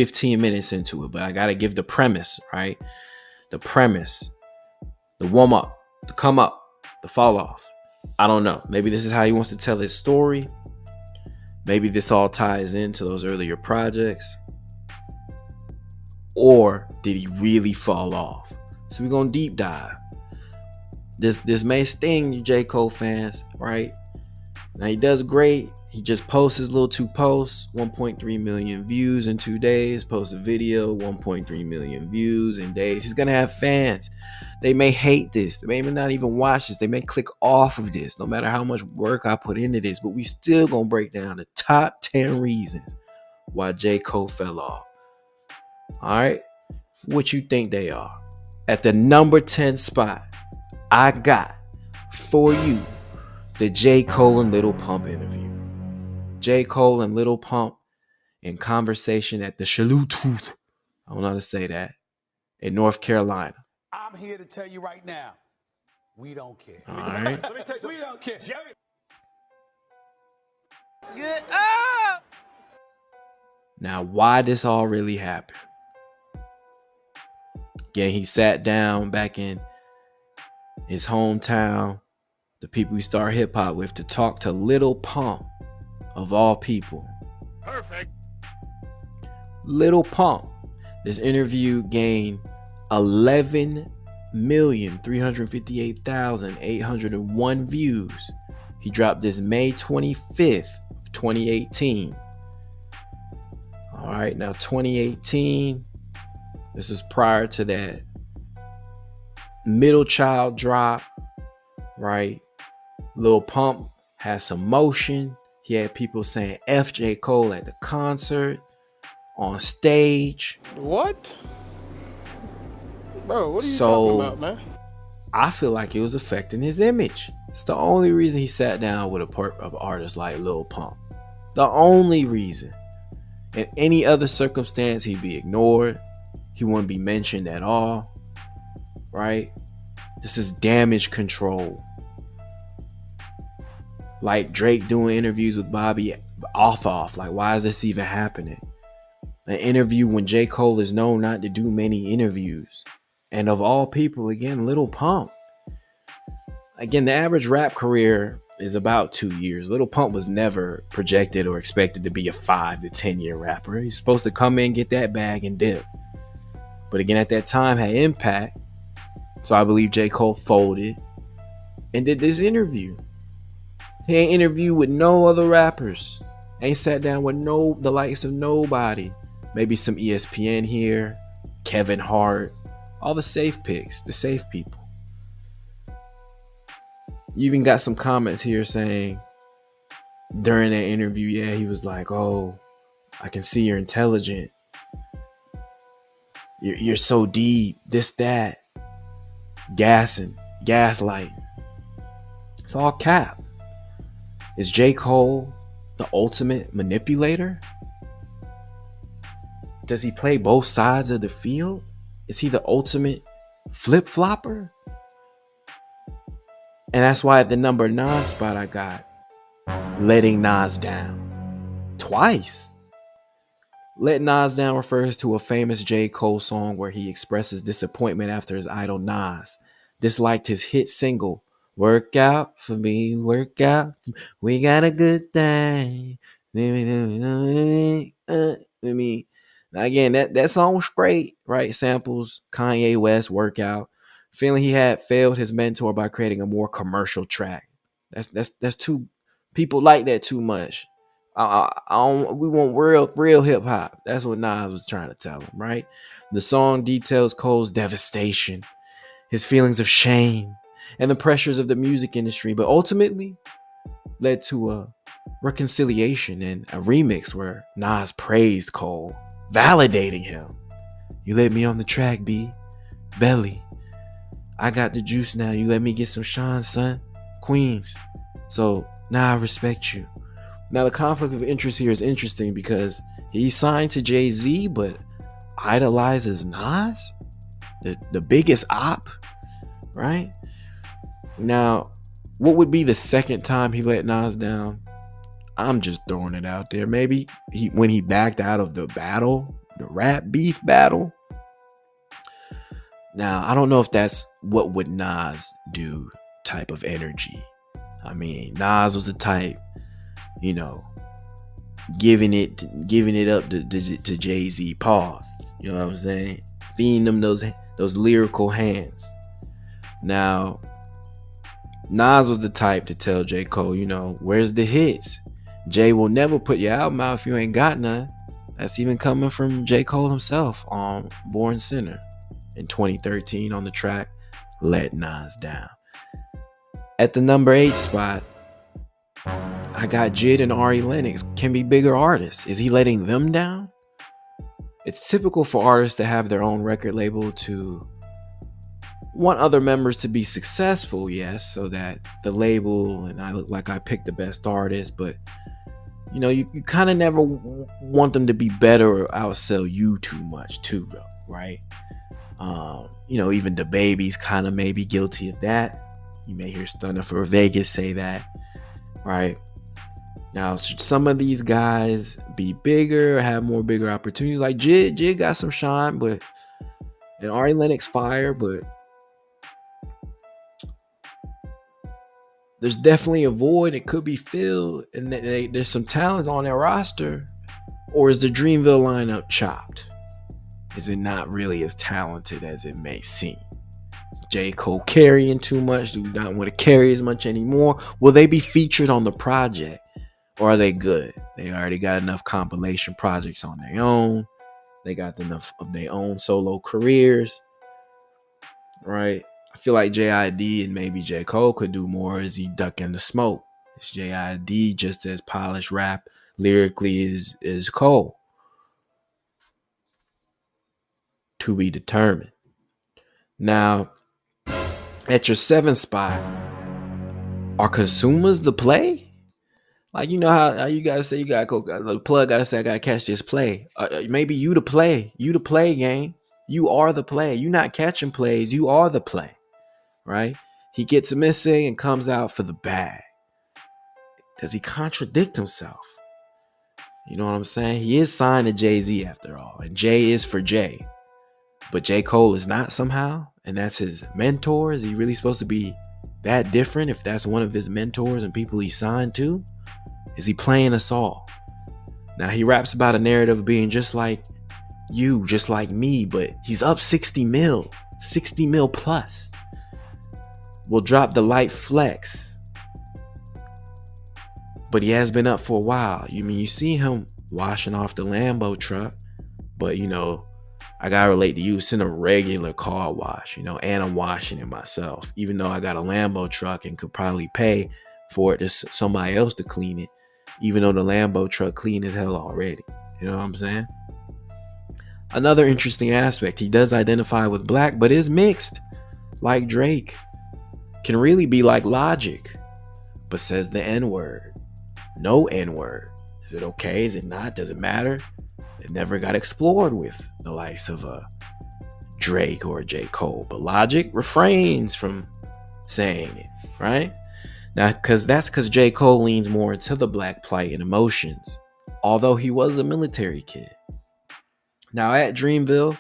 15 minutes into it, but I gotta give the premise, right? The premise, the warm up, the come up, the fall off. I don't know. Maybe this is how he wants to tell his story. Maybe this all ties into those earlier projects. Or did he really fall off? So we're gonna deep dive. This may sting you J. Cole fans, right? Now he does great. He just posts his little 2 posts, 1.3 million views in 2 days. Posts a video, 1.3 million views in days. He's gonna have fans. They may hate this. They may not even watch this. They may click off of this, no matter how much work I put into this. But we still gonna break down the top 10 reasons why J. Cole fell off. All right, what you think they are? At the number 10 spot, I got for you the J. Cole and Lil Pump interview. J. Cole and Lil Pump in conversation at the Chaluteau, I don't know how to say that, in North Carolina. I'm here to tell you right now, we don't care. All right. We don't care. Get up! Now, why this all really happened? Again, he sat down back in his hometown, the people he started hip hop with, to talk to Lil Pump, of all people. Perfect. Lil Pump. This interview gained 11,358,801 views. He dropped this May 25th, 2018. All right, now 2018. This is prior to that Middle Child drop, right? Lil Pump had some motion. He had people saying F J. Cole at the concert, on stage. What? Bro, what are you talking about, man? I feel like it was affecting his image. It's the only reason he sat down with of artists like Lil Pump. The only reason. In any other circumstance, he'd be ignored. He wouldn't be mentioned at all, right? This is damage control. Like Drake doing interviews with Bobby off. Like, why is this even happening? An interview when J. Cole is known not to do many interviews. And of all people, again, Lil Pump. Again, the average rap career is about 2 years. Lil Pump was never projected or expected to be a 5 to 10 year rapper. He's supposed to come in, get that bag, and dip. But again, at that time, had impact. So I believe J. Cole folded and did this interview. He ain't interviewed with no other rappers. Ain't sat down with the likes of nobody. Maybe some ESPN here, Kevin Hart, all the safe picks, the safe people. You even got some comments here saying during that interview, yeah, he was like, oh, I can see you're intelligent. You're so deep, this, that. Gaslight. It's all cap. Is J. Cole the ultimate manipulator? Does he play both sides of the field? Is he the ultimate flip-flopper? And that's why at the number 9 spot I got letting Nas down. Twice. Let Nas Down refers to a famous J. Cole song where he expresses disappointment after his idol Nas disliked his hit single, Work Out For Me, Work Out For Me. We got a good thing. Now again, that song was great, right? Samples, Kanye West, Workout. Feeling he had failed his mentor by creating a more commercial track. That's too, people like that too much. We want real hip hop. That's what Nas was trying to tell him, right? The song details Cole's devastation, his feelings of shame, and the pressures of the music industry, but ultimately led to a reconciliation and a remix where Nas praised Cole, validating him. You let me on the track, B. Belly. I got the juice now. You let me get some shine, son. Queens. So now I respect you. Now, the conflict of interest here is interesting because he's signed to Jay-Z, but idolizes Nas, the biggest op, right? Now, what would be the second time he let Nas down? I'm just throwing it out there. Maybe when he backed out of the battle the rap beef battle. Now, I don't know if that's what would Nas do type of energy. I mean, Nas was the type, you know, giving it up to Jay-Z Paul. You know what I'm saying? Feeding them those lyrical hands. Now, Nas was the type to tell J. Cole, you know, where's the hits? Jay will never put your album out if you ain't got none. That's even coming from J. Cole himself on Born Sinner in 2013 on the track Let Nas Down. At the number 8 spot, I got Jid and Ari Lennox. Can be bigger artists. Is he letting them down? It's typical for artists to have their own record label to want other members to be successful, yes, so that the label and I look like I picked the best artist, but you know, you kind of never want them to be better or outsell you too much too, right? You know, even the babies kind of may be guilty of that. You may hear Stunner for Vegas say that, right? Now, should some of these guys be bigger, have more bigger opportunities? Like Jid got some shine, but and Ari Lennox fire, but there's definitely a void. It could be filled, and there's some talent on their roster. Or is the Dreamville lineup chopped? Is it not really as talented as it may seem? J. Cole carrying too much? Do we not want to carry as much anymore? Will they be featured on the project? Or are they good? They already got enough compilation projects on their own. They got enough of their own solo careers. Right? I feel like JID and maybe J. Cole could do more as he ducking the smoke. Is JID just as polished rap lyrically as Cole? To be determined. Now, at your 7th spot, are consumers the play? Like, you know how you guys say you gotta go, the plug gotta say I gotta catch this play. Maybe you the play. You the play, gang. You are the play. You not catching plays. You are the play. Right? He gets missing and comes out for the bag. Does he contradict himself? You know what I'm saying? He is signed to Jay-Z after all. And Jay is for Jay. But J. Cole is not somehow. And that's his mentor. Is he really supposed to be that different if that's one of his mentors and people he signed to? Is he playing us all? Now he raps about a narrative of being just like you, just like me, but he's up 60 mil plus. Will drop the light flex. But he has been up for a while. You see him washing off the Lambo truck, but you know, I gotta relate to you. It's in a regular car wash, you know, and I'm washing it myself. Even though I got a Lambo truck and could probably pay for it to somebody else to clean it, even though the Lambo truck clean as hell already. You know what I'm saying? Another interesting aspect, he does identify with black, but is mixed, like Drake. Can really be like Logic, but says the N-word. No N-word. Is it okay? Is it not? Does it matter? It never got explored with the likes of Drake or J. Cole. But Logic refrains from saying it, right? Now, because J. Cole leans more into the black plight and emotions, although he was a military kid. Now, at Dreamville,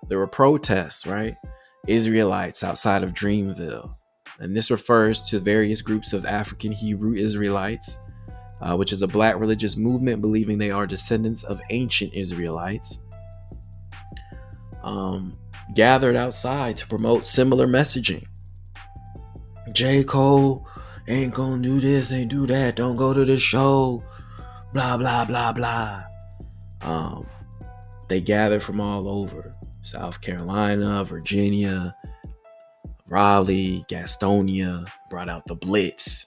there were protests, right? Israelites outside of Dreamville. And this refers to various groups of African Hebrew Israelites, which is a black religious movement believing they are descendants of ancient Israelites, gathered outside to promote similar messaging. J. Cole ain't gonna do this, ain't do that, don't go to the show, blah, blah, blah, blah. They gathered from all over. South Carolina, Virginia, Raleigh, Gastonia, brought out the Blitz.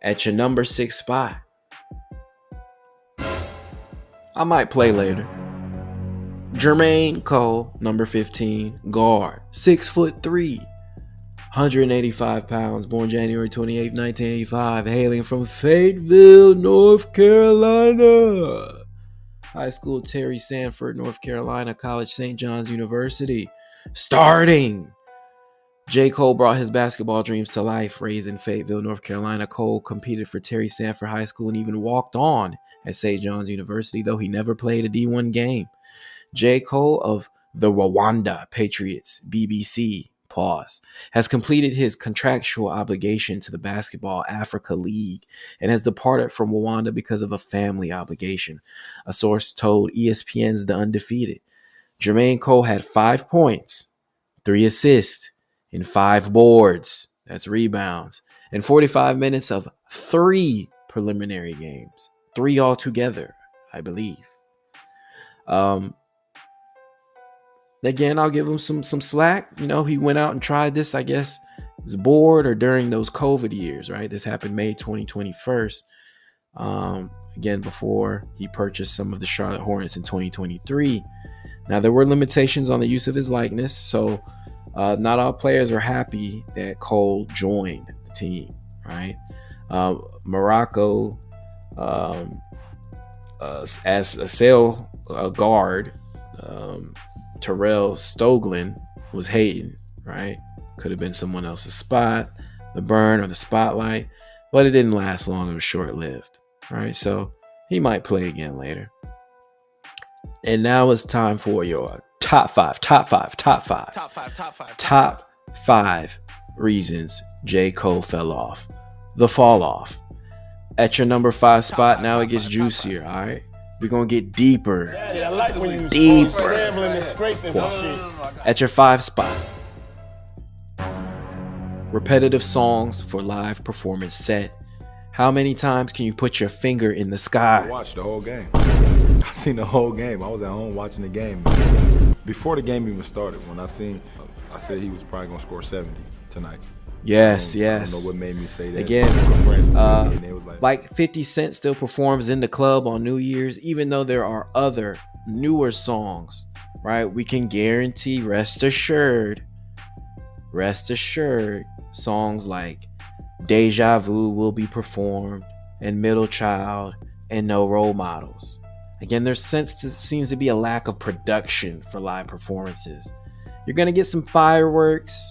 At your number 6 spot, I might play later. Jermaine Cole, number 15, guard, 6'3", 185 pounds, born January 28, 1985, hailing from Fayetteville, North Carolina. High school, Terry Sanford, North Carolina, college, St. John's University. Starting. J. Cole brought his basketball dreams to life. Raised in Fayetteville, North Carolina, Cole competed for Terry Sanford High School and even walked on at St. John's University, though he never played a D1 game. J. Cole of the Rwanda Patriots, BBC, pause, has completed his contractual obligation to the Basketball Africa League and has departed from Rwanda because of a family obligation, a source told ESPN's The Undefeated. Jermaine Cole had 5 points, 3 assists, and 5 boards, that's rebounds, and 45 minutes of 3 preliminary games. 3 altogether, I believe. Again, I'll give him some slack. You know, he went out and tried this, I guess, he was bored or during those COVID years, right? This happened May 2021. Again, before he purchased some of the Charlotte Hornets in 2023. Now, there were limitations on the use of his likeness, so not all players are happy that Cole joined the team, right? Morocco, as a sale guard, Terrell Stoglin was hating, right? Could have been someone else's spot, the burn or the spotlight, but it didn't last long. It was short-lived, right? So he might play again later. And now it's time for your top five reasons J. Cole fell off. The fall off. At your number 5 spot, now it gets juicier, all right? We're going to get deeper. Daddy, I like when you Deeper. scrambling and scraping for shit. At your 5 spot, repetitive songs for live performance set. How many times can you put your finger in the I sky? watched the whole game. I seen the whole game. I was at home watching the game. Before the game even started, when I said he was probably going to score 70 tonight. Yes, I yes. don't know what made me say that. Again, My friends told me, and they was like 50 Cent still performs in the club on New Year's, even though there are other newer songs, right? We can guarantee, rest assured, songs like Deja Vu will be performed, and Middle Child, and No Role Models. Again, there seems to be a lack of production for live performances. You're going to get some fireworks,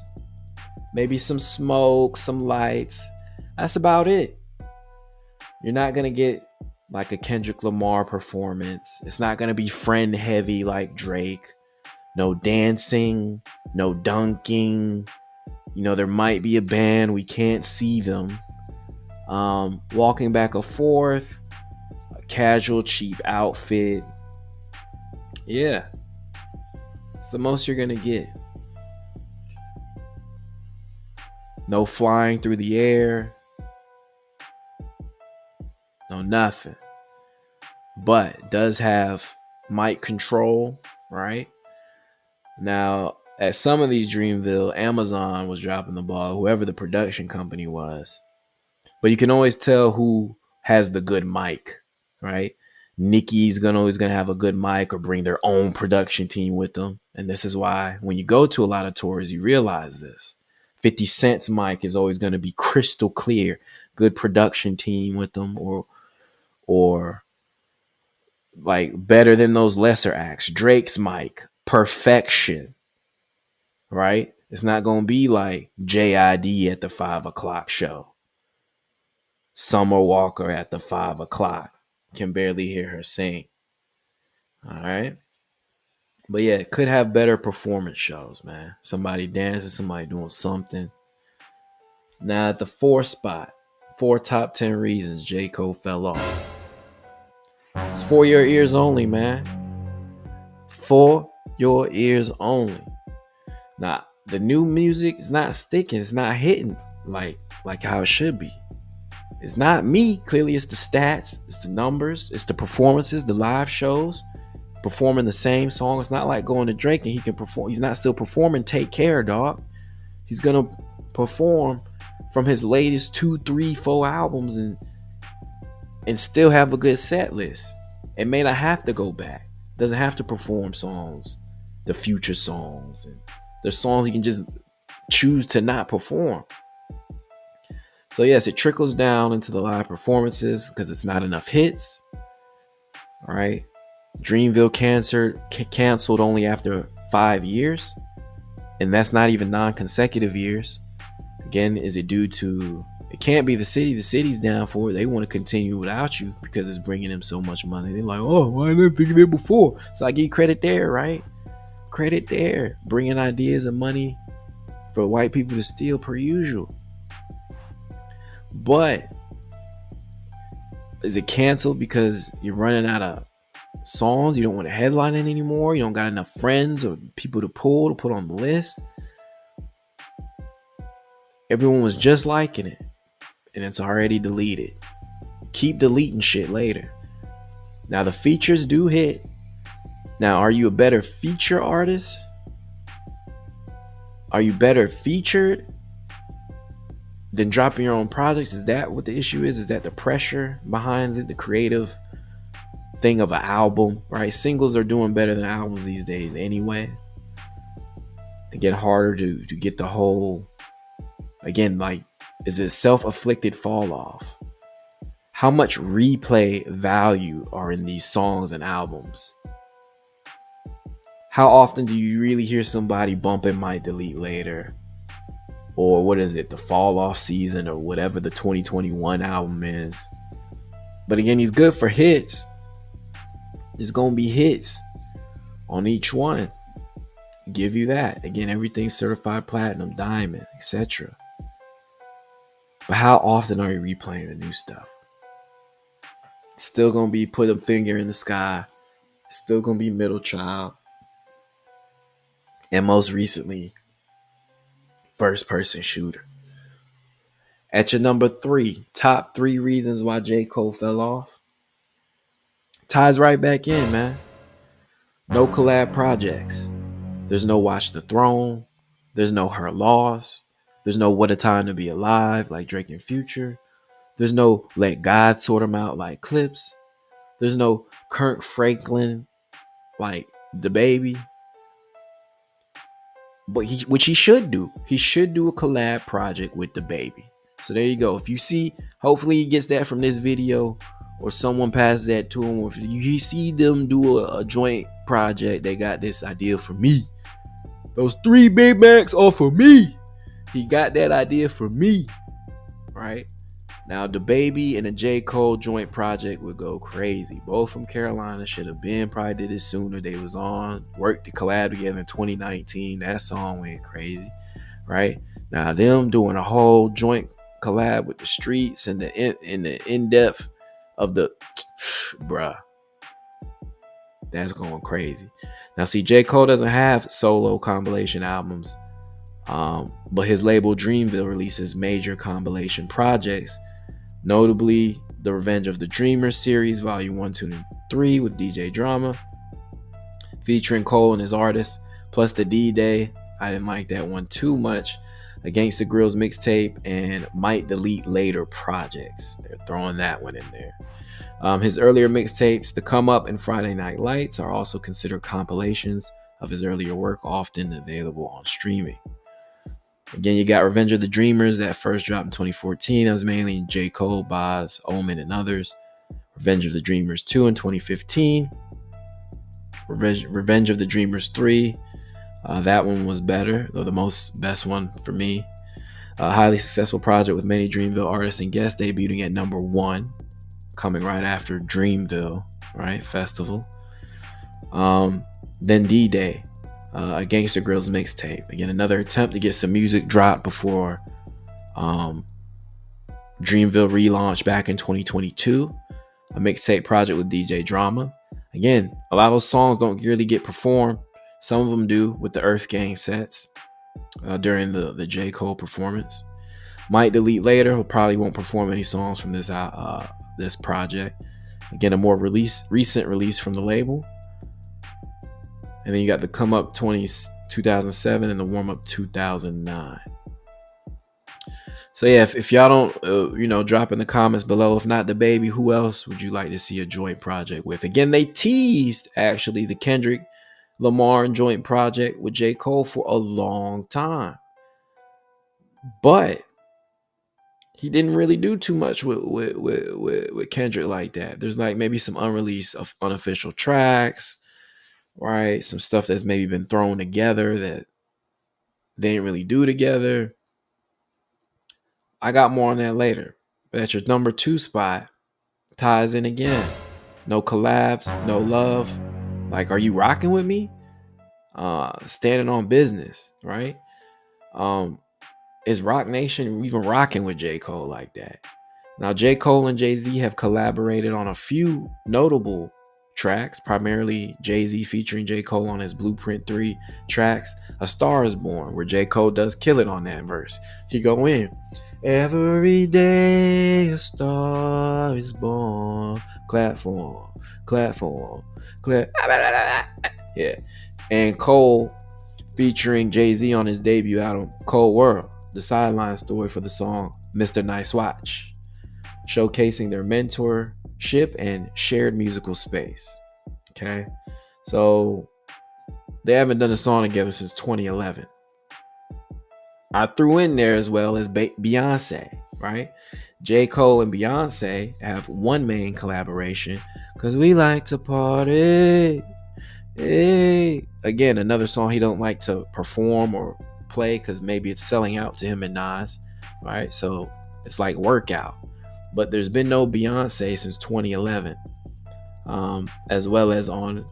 maybe some smoke, some lights. That's about it. You're not going to get like a Kendrick Lamar performance. It's not going to be friend heavy like Drake. No dancing, no dunking. You know, there might be a band. We can't see them. Walking back and forth. A casual, cheap outfit. Yeah. It's the most you're going to get. No flying through the air. No nothing. But does have mic control, right? Now, at some of these Dreamville, Amazon was dropping the ball, whoever the production company was. But you can always tell who has the good mic, right? Nicki's always gonna have a good mic or bring their own production team with them. And this is why when you go to a lot of tours, you realize this. 50 Cent's mic is always going to be crystal clear. Good production team with them, or like better than those lesser acts. Drake's mic, perfection, right? It's not going to be like JID at the 5 o'clock show. Summer Walker at the 5 o'clock. Can barely hear her sing. All right. But yeah, it could have better performance shows, man. Somebody dancing, somebody doing something. Now at the 4 spot, 4 top 10 reasons J. Cole fell off. It's for your ears only, man. For your ears only. Now, the new music is not sticking. It's not hitting like how it should be. It's not me. Clearly, it's the stats. It's the numbers. It's the performances, the live shows. Performing the same song. It's not like going to Drake and he can perform. He's not still performing Take Care, dog. He's gonna perform from his latest 2, 3, 4 albums and still have a good set list. It may not have to go back. Doesn't have to perform songs, the future songs. And there's songs he can just choose to not perform. So yes, it trickles down into the live performances because it's not enough hits. All right. Dreamville canceled only after 5 years, and that's not even non-consecutive years. Again, is it due to It can't be the city. The city's down for it. They want to continue without you because it's bringing them so much money. They're like, oh, why didn't I think of that before? So I give you credit there, right? Credit there. Bringing ideas and money for white people to steal per usual. But is it canceled because you're running out of songs? You don't want to headline it anymore? You don't got enough friends or people to put on the list? Everyone was just liking it, and it's already deleted. Keep deleting shit later. Now the features do hit. Now, are you a better feature artist? Are you better featured than dropping your own projects? Is that what the issue is? Is that the pressure behind it, the creative thing of an album, right? Singles are doing better than albums these days anyway. It get harder to get the whole, again, like, is it self-afflicted fall off? How much replay value are in these songs and albums? How often do you really hear somebody bumping might delete later? Or what is it, the fall off season, or whatever the 2021 album is? But again, he's good for hits. There's gonna be hits on each one. Give you that. Again, everything's certified platinum, diamond, etc. But how often are you replaying the new stuff? It's still gonna be Put a Finger in the Sky. It's still gonna be Middle Child. And most recently, First Person Shooter. At your number 3, top 3 reasons why J. Cole fell off. Ties right back in, man. No collab projects. There's no Watch the Throne. There's no Her Loss. There's no What a Time to Be Alive like Drake and Future. There's no Let God Sort 'Em Out like Clips. There's no Kirk Franklin like The Baby. But which he should do. He should do a collab project with The Baby. So there you go. If you see, hopefully he gets that from this video, or someone passes that to him, or if you see them do a joint project, they got this idea for me. Those 3 Big Macs are for me. He got that idea for me, right? Now, The Baby and a J. Cole joint project would go crazy. Both from Carolina, should have been, probably did it sooner. They was on, worked to collab together in 2019. That song went crazy, right? Now, them doing a whole joint collab with the streets and the in-depth of the, bruh, that's going crazy. Now, see, J. Cole doesn't have solo compilation albums, but his label Dreamville releases major compilation projects, notably the Revenge of the Dreamers series, Volume 1, 2, and 3 with DJ Drama, featuring Cole and his artists, plus the D-Day. I didn't like that one too much. Against the Grill's mixtape and Might Delete Later projects. They're throwing that one in there. His earlier mixtapes, The Come Up and Friday Night Lights, are also considered compilations of his earlier work, often available on streaming. Again, you got Revenge of the Dreamers that first dropped in 2014. That was mainly J. Cole, Boz, Omen, and others. Revenge of the Dreamers 2 in 2015. Revenge of the Dreamers 3. That one was better, though the best one for me. Highly successful project with many Dreamville artists and guests, debuting at number 1, coming right after Dreamville, right? Festival. Then D-Day, a Gangsta Grillz mixtape. Again, another attempt to get some music dropped before Dreamville relaunch back in 2022. A mixtape project with DJ Drama. Again, a lot of those songs don't really get performed. Some of them do with the Earth Gang sets during the J. Cole performance. Might Delete Later. He probably won't perform any songs from this project. Again, a more recent release from the label. And then you got the Come Up 2007 and the Warm Up 2009. So yeah, if y'all don't, drop in the comments below. If not The Baby, who else would you like to see a joint project with? Again, they teased actually the Kendrick Lamar joint project with J. Cole for a long time, but he didn't really do too much with Kendrick like that. There's like maybe some unreleased of unofficial tracks, right? Some stuff that's maybe been thrown together that they didn't really do together. I got more on that later. But at your number 2 spot, ties in again. No collabs, no love. Like, are you rocking with me? Standing on business, right? Is Rock Nation even rocking with J. Cole like that? Now, J. Cole and Jay-Z have collaborated on a few notable tracks, primarily Jay-Z featuring J. Cole on his Blueprint 3 tracks. A Star Is Born, where J. Cole does kill it on that verse. He go in, every day a star is born, clap for him, clap for him, clap. Yeah. And Cole featuring Jay-Z on his debut album, Cold World, the sideline story for the song Mr. Nice Watch, showcasing their mentorship and shared musical space. Okay, so they haven't done a song together since 2011. I threw in there as well as Beyonce, right? J. Cole and Beyonce have one main collaboration, Cause We Like to Party. Hey, again, another song he don't like to perform or play because maybe it's selling out to him and Nas, right? So it's like workout. But there's been no Beyonce since 2011, as well as on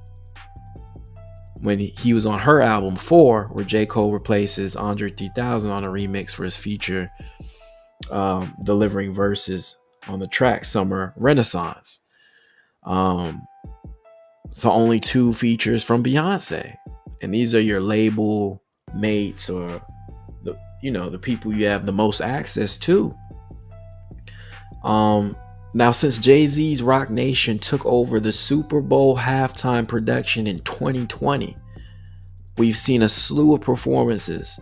when he was on her album 4, where J. Cole replaces Andre 3000 on a remix for his feature, delivering verses on the track Summer Renaissance. So only 2 features from Beyonce, and these are your label mates or the people you have the most access to. Now, since Jay-Z's Rock Nation took over the Super Bowl halftime production in 2020, we've seen a slew of performances,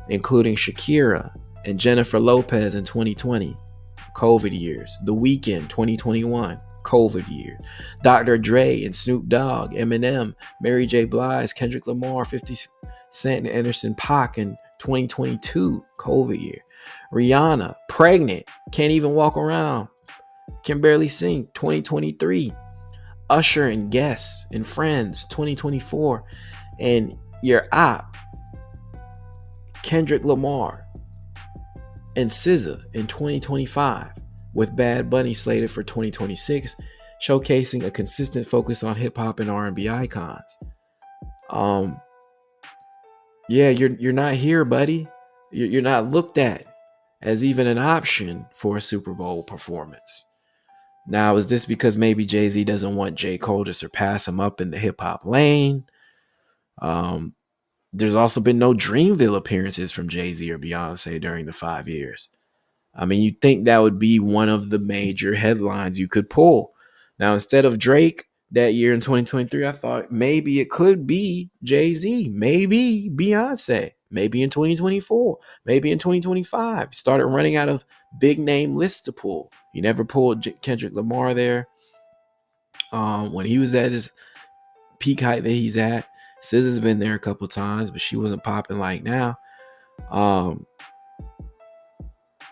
including Shakira and Jennifer Lopez in 2020, COVID years, The Weeknd 2021, COVID year, Dr. Dre and Snoop Dogg, Eminem, Mary J. Blige, Kendrick Lamar, 50 Cent, and Anderson .Paak in 2022, COVID year, Rihanna, pregnant, can't even walk around, can barely sing, 2023, Usher and Guests and Friends, 2024, and your op, Kendrick Lamar and SZA in 2025, with Bad Bunny slated for 2026, showcasing a consistent focus on hip hop and R&B icons. Yeah, you're not here, buddy. You're not looked at as even an option for a Super Bowl performance. Now, is this because maybe Jay-Z doesn't want J. Cole to surpass him up in the hip hop lane? There's also been no Dreamville appearances from Jay-Z or Beyonce during the 5 years. I mean, you'd think that would be one of the major headlines you could pull. Now, instead of Drake that year in 2023, I thought maybe it could be Jay-Z, maybe Beyonce, maybe in 2024, maybe in 2025. Started running out of big name lists to pull. You never pulled Kendrick Lamar there. When he was at his peak height that he's at, SZA's been there a couple times, but she wasn't popping like now.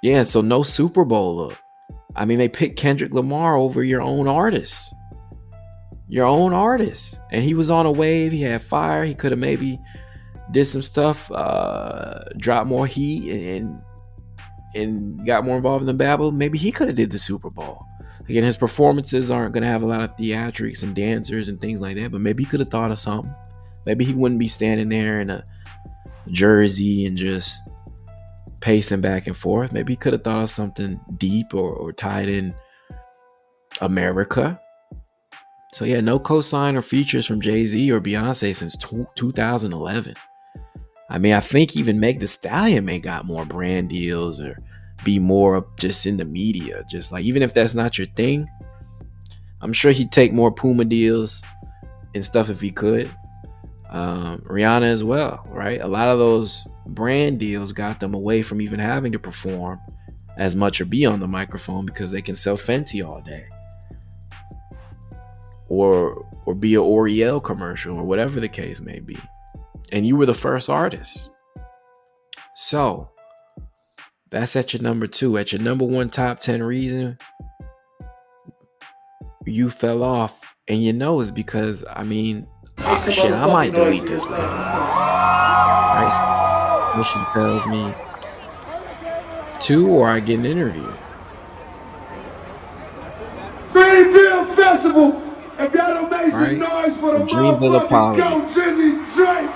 Yeah, so no Super Bowl look. I mean, they picked Kendrick Lamar over your own artist. Your own artist. And he was on a wave. He had fire. He could have maybe did some stuff, dropped more heat and got more involved in the battle. Maybe he could have did the Super Bowl. Again, his performances aren't going to have a lot of theatrics and dancers and things like that, but maybe he could have thought of something. Maybe he wouldn't be standing there in a jersey and just pacing back and forth. Maybe he could have thought of something deep or tied in America. So yeah, no cosign or features from Jay-Z or Beyonce since 2011. I mean, I think even Meg Thee Stallion may got more brand deals or be more just in the media. Just like, even if that's not your thing, I'm sure he'd take more Puma deals and stuff if he could. Rihanna as well, right? A lot of those brand deals got them away from even having to perform as much or be on the microphone because they can sell Fenty all day. Or be a L'Oreal commercial or whatever the case may be. And you were the first artist. So that's at your number 2. At your number 1 top 10 reason you fell off, and it's because, I mean, shit, I might delete this later. Right? Mission tells me 2, or I get an interview. Dreamville Festival. If y'all don't make some Right? noise for the Dreamville motherfucking apology. GOAT, Drizzy Drake.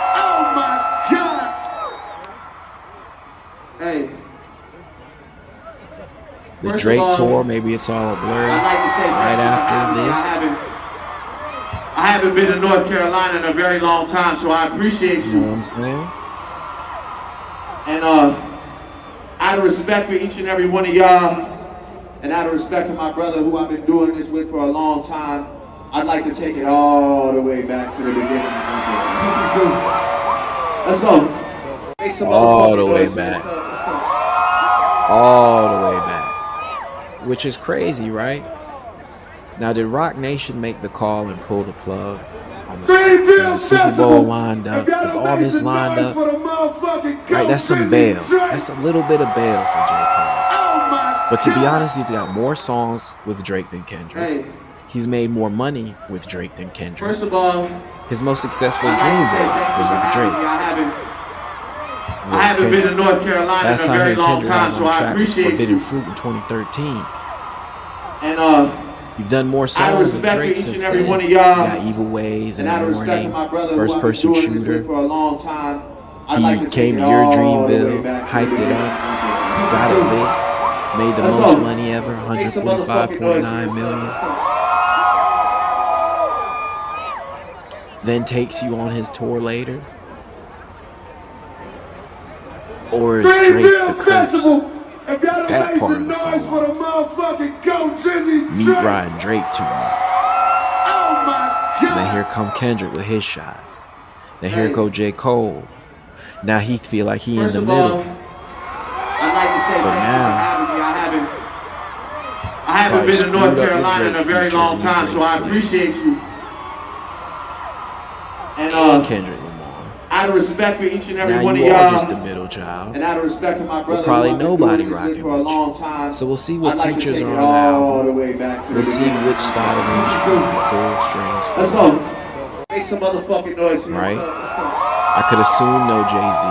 Oh my God. Hey. The First Drake of all, tour, maybe it's all a blur I'd like to say right thank you for after having me. this. I haven't been to North Carolina in a very long time, so I appreciate You know you. what I'm saying? And out of respect for each and every one of y'all, and out of respect for my brother who I've been doing this with for a long time, I'd like to take it all the way back to the beginning. Let's go. Make some All the motherfucking way noise. back. All the way back. Which is crazy, right? Now, did Rock Nation make the call and pull the plug on the Super Bowl lined up? Is all this lined up? Right, that's some bail. That's a little bit of bail for J. Cole. But to be honest, he's got more songs with Drake than Kendrick. He's made more money with Drake than Kendrick. First of all, his most successful Dreamville was with Drake. I haven't been to North Carolina in a very long time, so I appreciate Forbidden you. Fruit in 2013. And you've done more out of songs with respect for Drake each since and every then. one of You y'all, got Evil Ways and and out of respect Warning, for my brother First who I've been Person doing this with Shooter. for a long time, I'd He like to came take to it your all the way Dreamville, back to hyped the it beginning. up, got it lit, made the Let's most go. money ever, Make some motherfucking noise for 145.9 yourself. million. Then takes you on his tour later. Or is Drake the curse? Is that part of the fall? Meat riding Drake too much. So then here come Kendrick with his shots. Then here go J. Cole. Now he feel like he in the middle. I'd like to say But thank now, you for having me. I haven't been to North Carolina in a very long time, so I appreciate you. And Kendrick Lamar. out of respect for each and every Now one of you are just the y'all, middle child. and out of respect for my brother But probably who I've been nobody doing this with rocking for a with long you. time, So we'll see what I'd like to features take are it on the all album. the way back to We'll the see beginning. which side of the industry can pull strings Let's for. go. Make some motherfucking noise for Right? yourself. Let's go. I could assume no Jay-Z.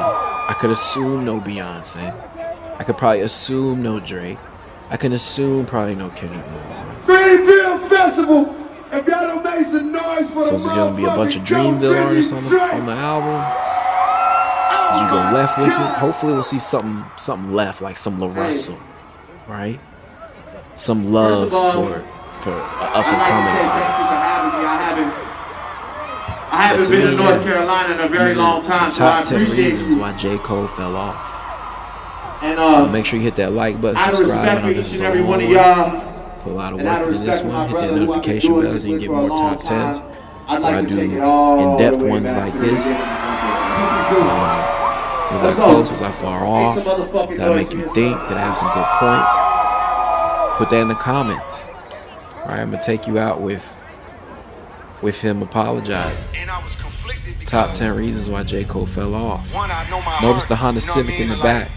I could assume no Beyonce. I could probably assume no Drake. I can assume probably no Kendrick Lamar. Dreamville Festival. If y'all don't make some noise for So is it gonna be a bunch of Dreamville artists on the album? Did you go left with it? Hopefully we'll see something left, like some La Russell, right? Some love for up and coming artists. I haven't been to North Carolina in a very long time, so I Top 10 appreciate reasons you. why J. Cole fell off. And Make sure you hit that like button, out of subscribe. respect I for know this each is and a every long one of one. y'all, Put a lot of and out work of into this respect for my one. Hit that brother who I've been notification doing bell this so you with can for get a more long top 10s. time, I'd Where I like to do take it all in-depth the way ones back like to the this. beginning. Was I Let's go. close? Was I far Make off? some motherfucking Did I noise make for you yourself. think? Did I have some good points? Put that in the comments. All right, I'm gonna take you out with him apologizing. And I was conflicted because Top 10 reasons why J. Cole fell off. one, I know my Notice heart, the Honda you know what I Civic mean? in the And, back.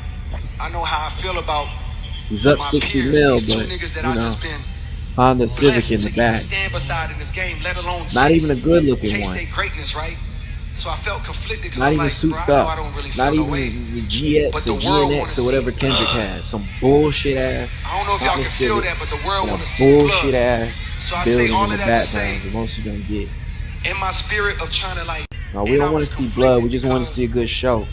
I know how I feel about He's up my 60 peers, mil, these two but niggas that you I know, just been Honda Civic blessed in to the even back. stand beside in this game, let alone Not chase, even a good looking chase one. their greatness, right? So I felt conflicted because Not I'm even like, bro, souped I know up. I don't really Not feel no even way. the But GX the or world wanna GNX or whatever see Kendrick blood. has. Some bullshit ass I don't know if y'all Honda can feel Civic that, but the world and want a to see bullshit blood. ass So I say building all in the of that to say, background is the most you're gonna get. in my spirit of trying to like, No, we and don't I want was to see blood. We conflicted just want to because, see a good show.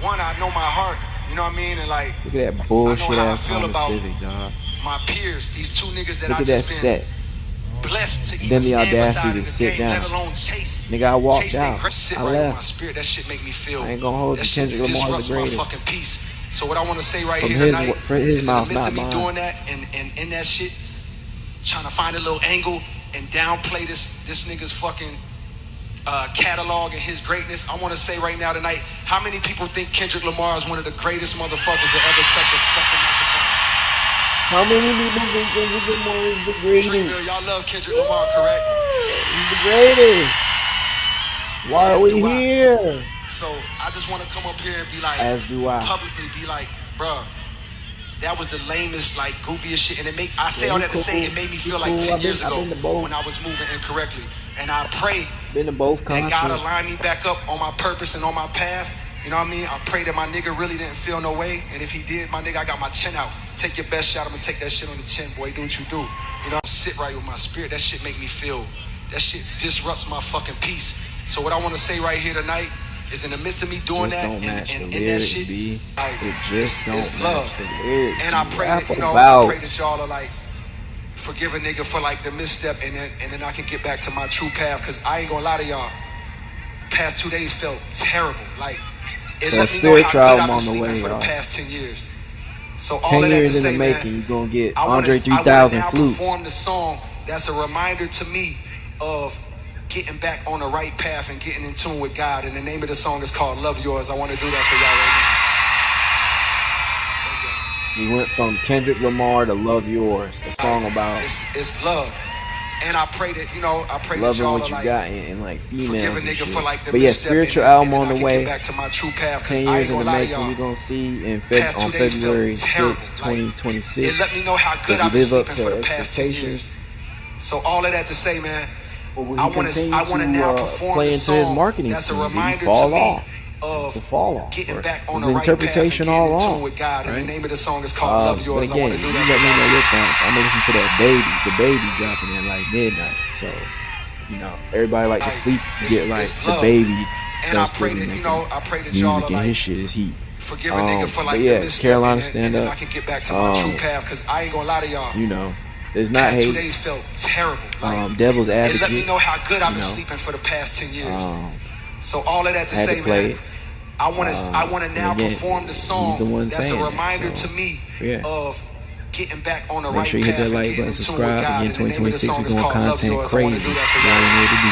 one, I know my heart, you know what I mean? And like, Look at that I know bullshit how I ass feel Honda about Civic, dog. my peers, these two niggas that Look I at that just been set. blessed to Then even the stand audacity beside to in this sit game, let down. alone chase. Nigga, I walked Chase that out. great shit I right in my left. spirit. That shit make me feel. I ain't gonna hold That you. shit Kendrick Lamar's disrupts the my greatest. fucking peace. So what I want to say right From here his, tonight from his is in the mouth, midst not of me mine. doing that and in that shit, trying to find a little angle and downplay this nigga's fucking catalog and his greatness. I want to say right now tonight, how many people think Kendrick Lamar is one of the greatest motherfuckers to ever touch a fucking microphone? How many people think Kendrick Lamar is the greatest? Dreamville, y'all love Kendrick Lamar, correct? He's the greatest. Why are As we do I. here? So I just want to come up here and be like, As do I. publicly be like, bruh, that was the lamest, like goofiest shit. And I say all that to say it made me feel like 10 years ago when I was moving incorrectly. And I pray Been to both that God concerts. align me back up on my purpose and on my path You know what I mean? I pray that my nigga really didn't feel no way. And if he did, my nigga, I got my chin out. Take your best shot. I'm gonna take that shit on the chin, boy. Do what you do. You know, sit right with my spirit. That shit make me feel, that shit disrupts my fucking peace. So what I want to say right here tonight is in the midst of me doing Just that don't match and the that lyrics, shit, B. like, It just don't it's match love. the lyrics. And I pray Rap that, you know, about. I pray that y'all are like, forgive a nigga for like the misstep, and then I can get back to my true path. Cause I ain't gonna lie to y'all, past 2 days felt terrible. Like, it So let a me know how spiritual good I've album been on the sleeping way, for the y'all. past 10 years. So all 10 of that to years in say, the man, making, you're gonna get I Andre wanna 3000 now flutes. perform the song that's a reminder to me of getting back on the right path and getting in tune with God. And the name of the song is called Love Yours. I want to do that for y'all right now. We went from Kendrick Lamar to Love Yours, a song about It's love. And I pray that, you know, I pray that loving y'all what are you like, got and like forgive females a and nigga shit. for like the But yeah, misstep, spiritual and album then on I the can way. get back to my true path. 10 I years ain't in the gonna lie to making. y'all. We're gonna see in Past 2 on days February felt terrible. 6th, Like, 2026. it let me know how good Does he I've been live up sleeping for to the past 10 years. expectations? So all of that to say, man, Or will I he want to continue now to perform play the into his song marketing that's a scheme? Did he reminder fall to me off? of The fall off. getting Or back on is the the right path and interpretation getting all in tune wrong? with God. And Right? the name of the song is called Love But Yours. I again, want to do you that let for me y'all know right your now. thoughts. I'm gonna listen to that baby. The baby dropping at like midnight. So, you know, everybody like to Like, sleep, forget like it's the love. baby And I does still pray be that, you making know, I pray that y'all music are and like, his shit is heat. forgive a nigga for But like the yeah, misstep, Carolina and stand then up. I can get back to my true path. Cause I ain't gonna lie to y'all. You know, it's not Past 2 hate. days felt terrible. Like, Devil's it let me Advocate. know how good I've You been know, sleeping for the past 10 years. um, So all of that to had say, to play man, it. I want to And now again, perform the he's song the one that's a saying reminder that. So, to me yeah. of getting back on the Make right sure you hit path that and like getting button, in tune with subscribe. God. Again, And the name of the 2026, song we're is going called Love content Yours. I want to crazy. do that for You y'all. already know what to do.